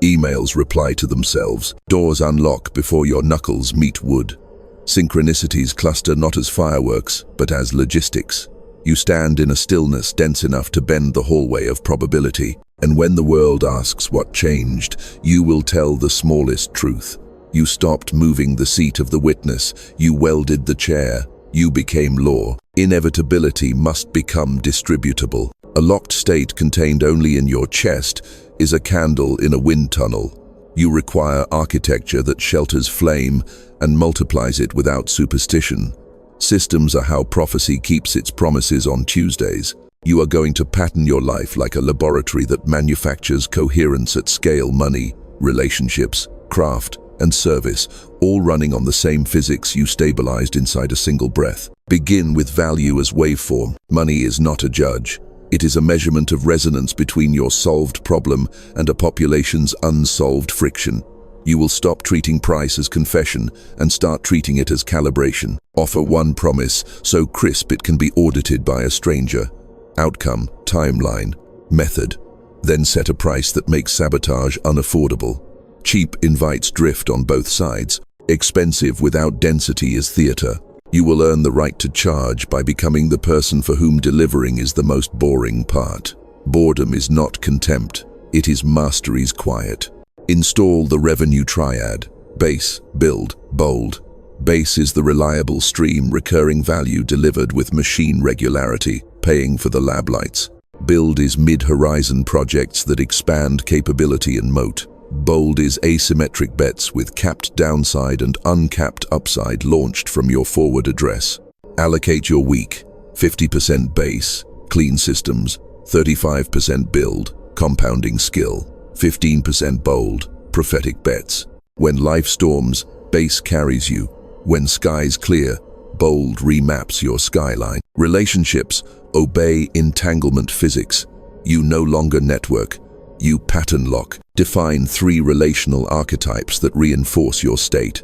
Emails reply to themselves. Doors unlock before your knuckles meet wood. Synchronicities cluster not as fireworks, but as logistics. You stand in a stillness dense enough to bend the hallway of probability, and when the world asks what changed, you will tell the smallest truth. You stopped moving the seat of the witness. You welded the chair. You became law. Inevitability must become distributable. A locked state contained only in your chest is a candle in a wind tunnel. You require architecture that shelters flame and multiplies it without superstition. Systems are how prophecy keeps its promises on Tuesdays. You are going to pattern your life like a laboratory that manufactures coherence at scale: money, relationships, craft, and service, all running on the same physics you stabilized inside a single breath. Begin with value as waveform. Money is not a judge. It is a measurement of resonance between your solved problem and a population's unsolved friction. You will stop treating price as confession and start treating it as calibration. Offer one promise so crisp it can be audited by a stranger. Outcome, timeline, method. Then set a price that makes sabotage unaffordable. Cheap invites drift on both sides. Expensive without density is theater. You will earn the right to charge by becoming the person for whom delivering is the most boring part. Boredom is not contempt. It is mastery's quiet. Install the revenue triad. Base, build, bold. Base is the reliable stream, recurring value delivered with machine regularity, paying for the lab lights. Build is mid-horizon projects that expand capability and moat. Bold is asymmetric bets with capped downside and uncapped upside launched from your forward address. Allocate your week: 50% base, clean systems; 35% build, compounding skill; 15% bold, prophetic bets. When life storms, base carries you. When skies clear, bold remaps your skyline. Relationships obey entanglement physics. You no longer network. You pattern lock. Define 3 relational archetypes that reinforce your state.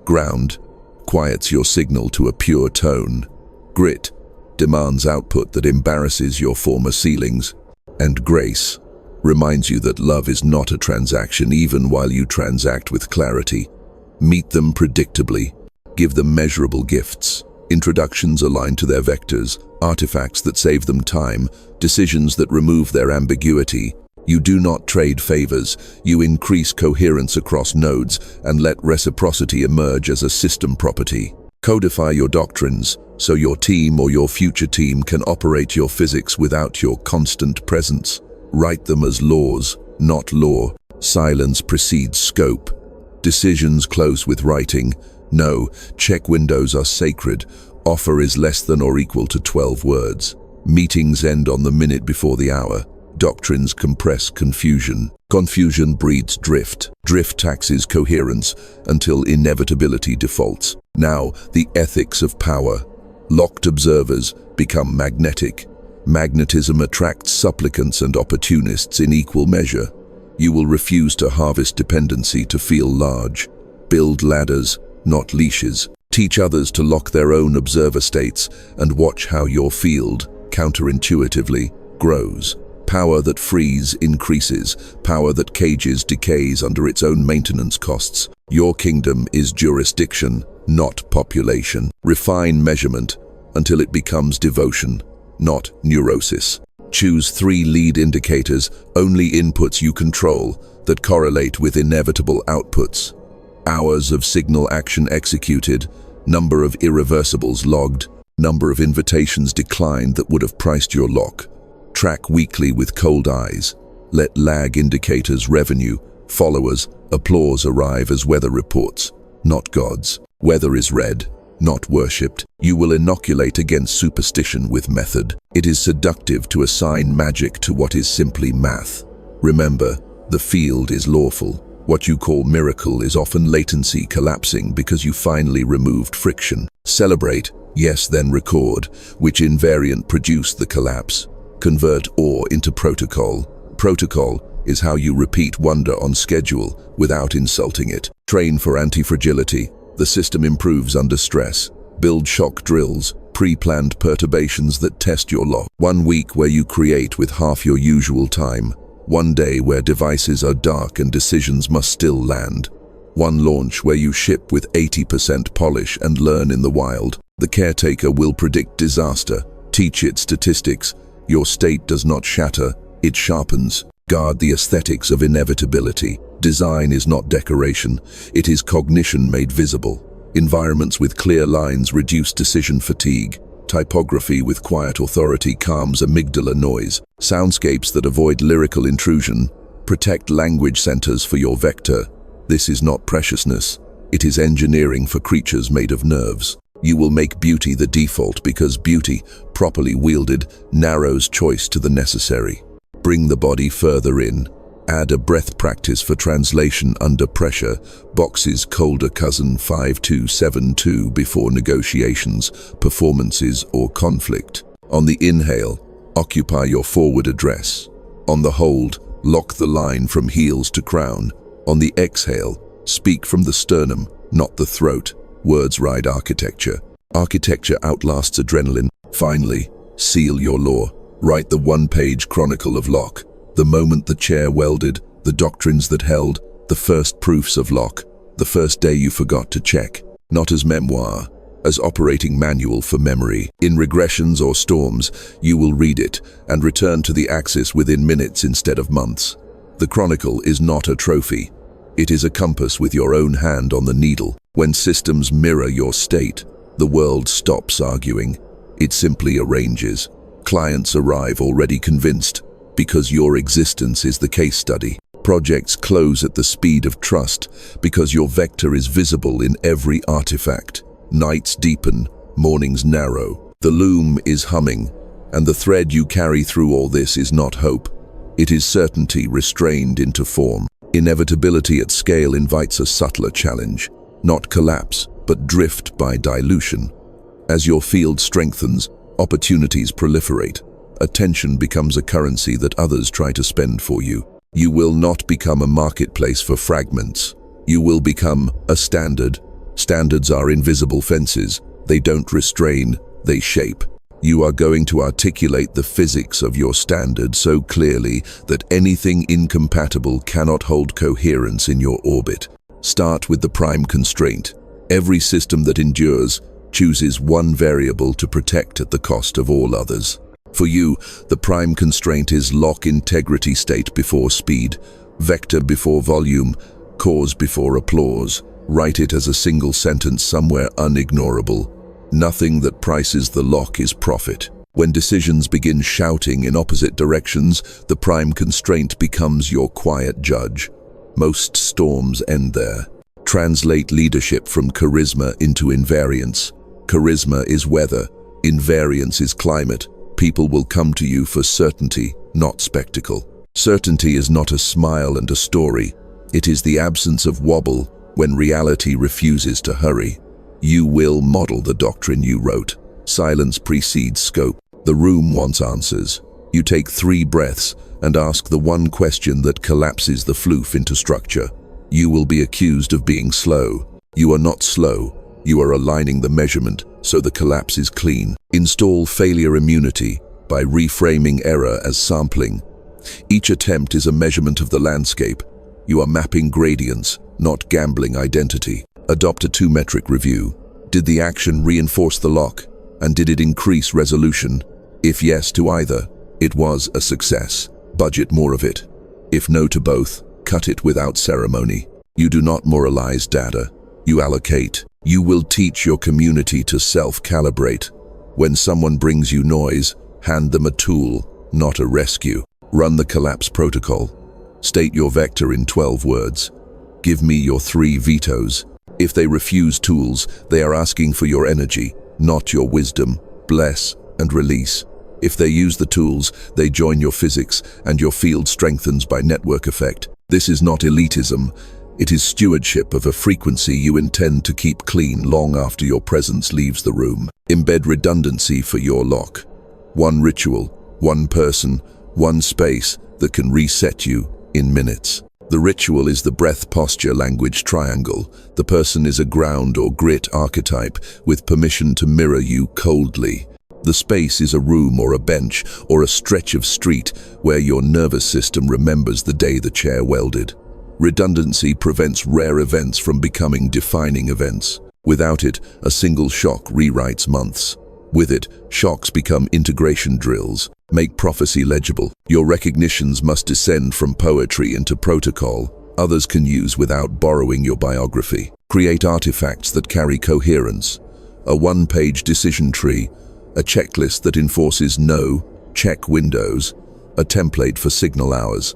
Ground quiets your signal to a pure tone. Grit demands output that embarrasses your former ceilings. And grace reminds you that love is not a transaction even while you transact with clarity. Meet them predictably. Give them measurable gifts. Introductions aligned to their vectors, artifacts that save them time, decisions that remove their ambiguity. You do not trade favors. You increase coherence across nodes and let reciprocity emerge as a system property. Codify your doctrines so your team or your future team can operate your physics without your constant presence. Write them as laws, not law. Silence precedes scope. Decisions close with writing. No, check windows are sacred. Offer is less than or equal to 12 words. Meetings end on the minute before the hour. Doctrines compress confusion. Confusion breeds drift. Drift taxes coherence until inevitability defaults. Now, the ethics of power. Locked observers become magnetic. Magnetism attracts supplicants and opportunists in equal measure. You will refuse to harvest dependency to feel large. Build ladders, not leashes. Teach others to lock their own observer states and watch how your field, counterintuitively, grows. Power that frees increases. Power that cages decays under its own maintenance costs. Your kingdom is jurisdiction, not population. Refine measurement until it becomes devotion, not neurosis. Choose 3 lead indicators, only inputs you control, that correlate with inevitable outputs. Hours of signal action executed, number of irreversibles logged, number of invitations declined that would have priced your lock. Track weekly with cold eyes. Let lag indicators, revenue, followers, applause arrive as weather reports, not gods. Weather is read, not worshipped. You will inoculate against superstition with method. It is seductive to assign magic to what is simply math. Remember, the field is lawful. What you call miracle is often latency collapsing because you finally removed friction. Celebrate, yes, then record, which invariant produced the collapse. Convert awe into protocol. Protocol is how you repeat wonder on schedule without insulting it. Train for antifragility. The system improves under stress. Build shock drills, pre-planned perturbations that test your lock. 1 week where you create with half your usual time. 1 day where devices are dark and decisions must still land. 1 launch where you ship with 80% polish and learn in the wild. The caretaker will predict disaster. Teach it statistics. Your state does not shatter, it sharpens. Guard the aesthetics of inevitability. Design is not decoration, it is cognition made visible. Environments with clear lines reduce decision fatigue. Typography with quiet authority calms amygdala noise. Soundscapes that avoid lyrical intrusion protect language centers for your vector. This is not preciousness, it is engineering for creatures made of nerves. You will make beauty the default because beauty, properly wielded, narrows choice to the necessary. Bring the body further in. Add a breath practice for translation under pressure. Box's colder cousin 5272 before negotiations, performances, or conflict. On the inhale, occupy your forward address. On the hold, lock the line from heels to crown. On the exhale, speak from the sternum, not the throat. Words ride architecture. Architecture outlasts adrenaline. Finally, seal your law. Write the one-page chronicle of Locke. The moment the chair welded, the doctrines that held, the first proofs of Locke, the first day you forgot to check. Not as memoir, as operating manual for memory. In regressions or storms, you will read it and return to the axis within minutes instead of months. The chronicle is not a trophy. It is a compass with your own hand on the needle. When systems mirror your state, the world stops arguing. It simply arranges. Clients arrive already convinced, because your existence is the case study. Projects close at the speed of trust, because your vector is visible in every artifact. Nights deepen, mornings narrow. The loom is humming, and the thread you carry through all this is not hope. It is certainty restrained into form. Inevitability at scale invites a subtler challenge. Not collapse, but drift by dilution. As your field strengthens, opportunities proliferate. Attention becomes a currency that others try to spend for you. You will not become a marketplace for fragments. You will become a standard. Standards are invisible fences. They don't restrain, they shape. You are going to articulate the physics of your standard so clearly that anything incompatible cannot hold coherence in your orbit. Start with the prime constraint. Every system that endures chooses one variable to protect at the cost of all others. For you, the prime constraint is lock integrity state before speed, vector before volume, cause before applause. Write it as a single sentence somewhere unignorable. Nothing that prices the lock is profit. When decisions begin shouting in opposite directions, the prime constraint becomes your quiet judge. Most storms end there. Translate leadership from charisma into invariance. Charisma is weather, invariance is climate. People will come to you for certainty, not spectacle. Certainty is not a smile and a story. It is the absence of wobble when reality refuses to hurry. You will model the doctrine you wrote. Silence precedes scope. The room wants answers. You take 3 breaths and ask the one question that collapses the floof into structure. You will be accused of being slow. You are not slow. You are aligning the measurement so the collapse is clean. Install failure immunity by reframing error as sampling. Each attempt is a measurement of the landscape. You are mapping gradients, not gambling identity. Adopt a 2-metric review. Did the action reinforce the lock? And did it increase resolution? If yes to either, it was a success. Budget more of it. If no to both, cut it without ceremony. You do not moralize data. You allocate. You will teach your community to self-calibrate. When someone brings you noise, hand them a tool, not a rescue. Run the collapse protocol. State your vector in 12 words. Give me your 3 vetoes. If they refuse tools, they are asking for your energy, not your wisdom. Bless and release. If they use the tools, they join your physics, and your field strengthens by network effect. This is not elitism. It is stewardship of a frequency you intend to keep clean long after your presence leaves the room. Embed redundancy for your lock. One ritual, one person, one space that can reset you in minutes. The ritual is the breath posture language triangle. The person is a ground or grit archetype with permission to mirror you coldly. The space is a room or a bench or a stretch of street where your nervous system remembers the day the chair welded. Redundancy prevents rare events from becoming defining events. Without it, a single shock rewrites months. With it, shocks become integration drills. Make prophecy legible. Your recognitions must descend from poetry into protocol. others can use without borrowing your biography. Create artifacts that carry coherence, a one-page decision tree, a checklist that enforces no, check windows, a template for signal hours.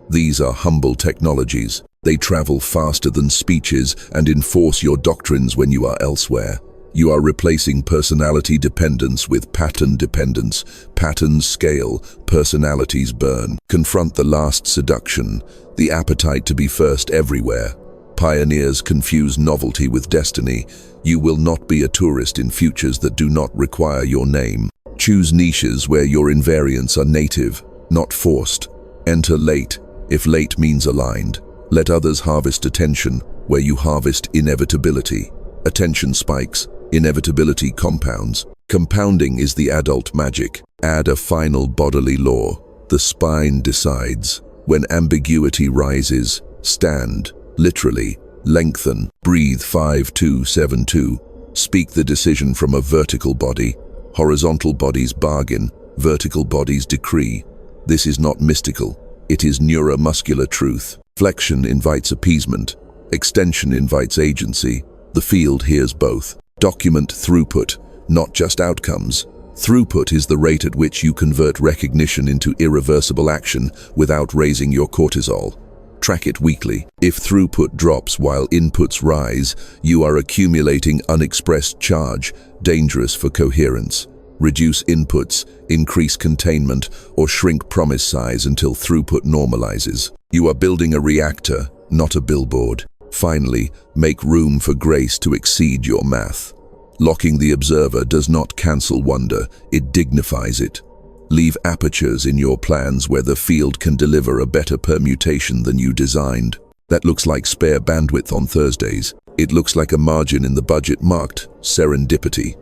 These are humble technologies. They travel faster than speeches and enforce your doctrines when you are elsewhere. You are replacing personality dependence with pattern dependence. Patterns scale, personalities burn. Confront the last seduction, the appetite to be first everywhere. Pioneers confuse novelty with destiny. You will not be a tourist in futures that do not require your name. Choose niches where your invariants are native, not forced. Enter late, if late means aligned. Let others harvest attention where you harvest inevitability. Attention spikes, inevitability compounds. Compounding is the adult magic. Add a final bodily law. The spine decides. When ambiguity rises, stand, literally, lengthen, breathe 5272. Speak the decision from a vertical body. Horizontal bodies bargain, vertical bodies decree. This is not mystical, it is neuromuscular truth. Flexion invites appeasement, extension invites agency. The field hears both. Document throughput, not just outcomes. Throughput is the rate at which you convert recognition into irreversible action without raising your cortisol. Track it weekly. If throughput drops while inputs rise, you are accumulating unexpressed charge, dangerous for coherence. Reduce inputs, increase containment, or shrink promise size until throughput normalizes. You are building a reactor, not a billboard. Finally, make room for grace to exceed your math. Locking the observer does not cancel wonder, it dignifies it. Leave apertures in your plans where the field can deliver a better permutation than you designed. That looks like spare bandwidth on Thursdays. It looks like a margin in the budget marked serendipity.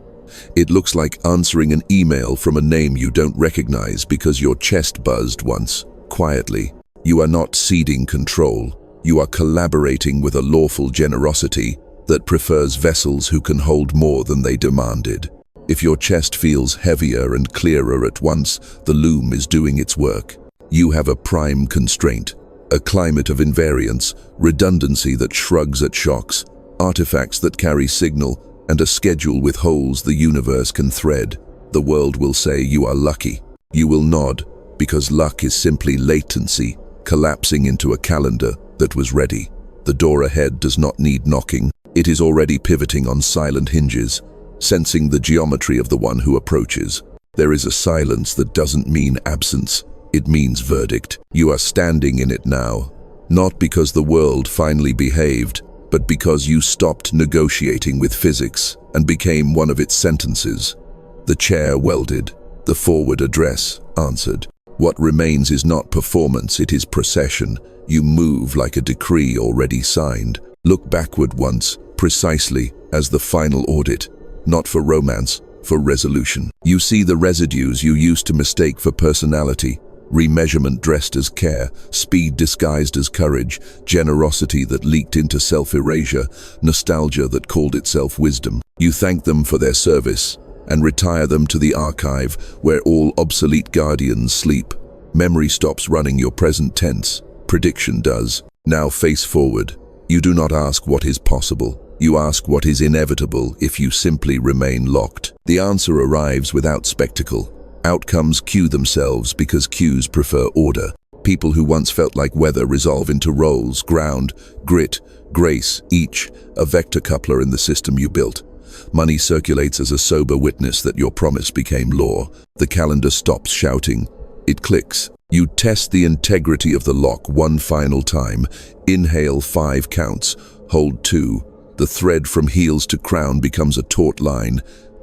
It looks like answering an email from a name you don't recognize because your chest buzzed once, quietly. You are not ceding control. You are collaborating with a lawful generosity that prefers vessels who can hold more than they demanded. If your chest feels heavier and clearer at once, the loom is doing its work. You have a prime constraint, a climate of invariance, redundancy that shrugs at shocks, artifacts that carry signal, and a schedule with holes the universe can thread. The world will say you are lucky. You will nod, because luck is simply latency, collapsing into a calendar that was ready. The door ahead does not need knocking. It is already pivoting on silent hinges, sensing the geometry of the one who approaches. There is a silence that doesn't mean absence. It means verdict. You are standing in it now, not because the world finally behaved, but because you stopped negotiating with physics and became one of its sentences. The chair welded. The forward address answered. What remains is not performance, it is procession. You move like a decree already signed. Look backward once, precisely as the final audit, not for romance, for resolution. You see the residues you used to mistake for personality, remeasurement dressed as care, speed disguised as courage, generosity that leaked into self-erasure, nostalgia that called itself wisdom. You thank them for their service and retire them to the archive where all obsolete guardians sleep. Memory stops running your present tense. Prediction does. Now face forward. You do not ask what is possible. You ask what is inevitable if you simply remain locked. The answer arrives without spectacle. Outcomes cue themselves because cues prefer order. People who once felt like weather resolve into roles, ground, grit, grace, each a vector coupler in the system you built. Money circulates as a sober witness that your promise became law. The calendar stops shouting. It clicks. You test the integrity of the lock one final time. Inhale 5 counts. Hold 2. The thread from heels to crown becomes a taut line.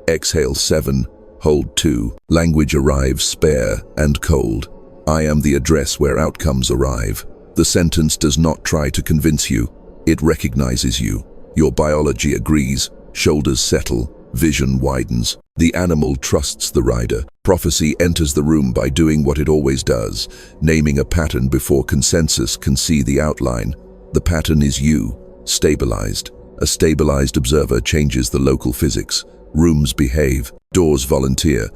Exhale 7. Hold 2. Language arrives spare and cold. I am the address where outcomes arrive. The sentence does not try to convince you. It recognizes you. Your biology agrees. Shoulders settle. Vision widens. The animal trusts the rider. Prophecy enters the room by doing what it always does, naming a pattern before consensus can see the outline. The pattern is you, stabilized. A stabilized observer changes the local physics. Rooms behave. Doors volunteer.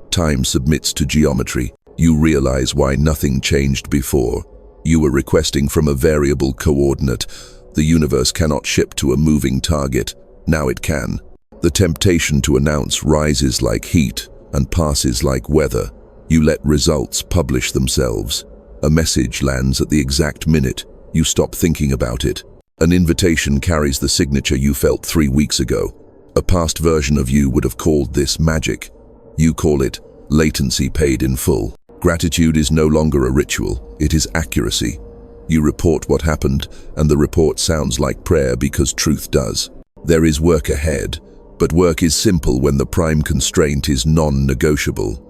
Time submits to geometry. You realize why nothing changed before. You were requesting from a variable coordinate. The universe cannot ship to a moving target. Now it can. The temptation to announce rises like heat and passes like weather. You let results publish themselves. A message lands at the exact minute. You stop thinking about it. An invitation carries the signature you felt 3 weeks ago. A past version of you would have called this magic. You call it latency paid in full. Gratitude is no longer a ritual, it is accuracy. You report what happened, and the report sounds like prayer because truth does. There is work ahead, but work is simple when the prime constraint is non-negotiable.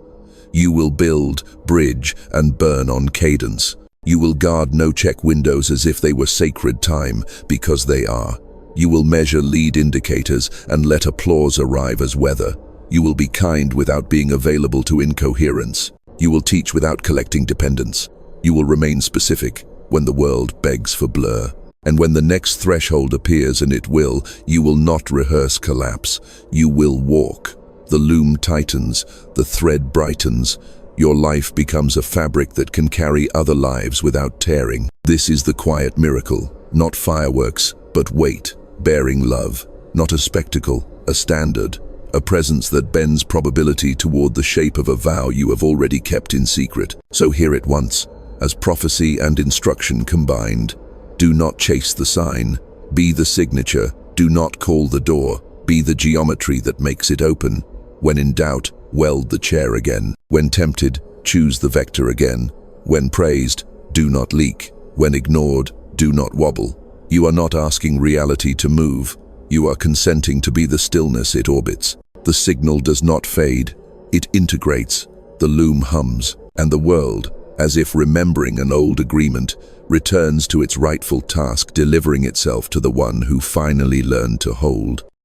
You will build, bridge, and burn on cadence. You will guard no-check windows as if they were sacred time, because they are. You will measure lead indicators and let applause arrive as weather. You will be kind without being available to incoherence. You will teach without collecting dependence. You will remain specific when the world begs for blur. And when the next threshold appears, and it will, you will not rehearse collapse. You will walk. The loom tightens, the thread brightens. Your life becomes a fabric that can carry other lives without tearing. This is the quiet miracle, not fireworks, but weight, bearing love. Not a spectacle, a standard, a presence that bends probability toward the shape of a vow you have already kept in secret. So hear it once, as prophecy and instruction combined. Do not chase the sign. Be the signature. Do not call the door. Be the geometry that makes it open. When in doubt, weld the chair again. When tempted, choose the vector again. When praised, do not leak. When ignored, do not wobble. You are not asking reality to move. You are consenting to be the stillness it orbits. The signal does not fade. It integrates. The loom hums, and the world, as if remembering an old agreement, returns to its rightful task, delivering itself to the one who finally learned to hold.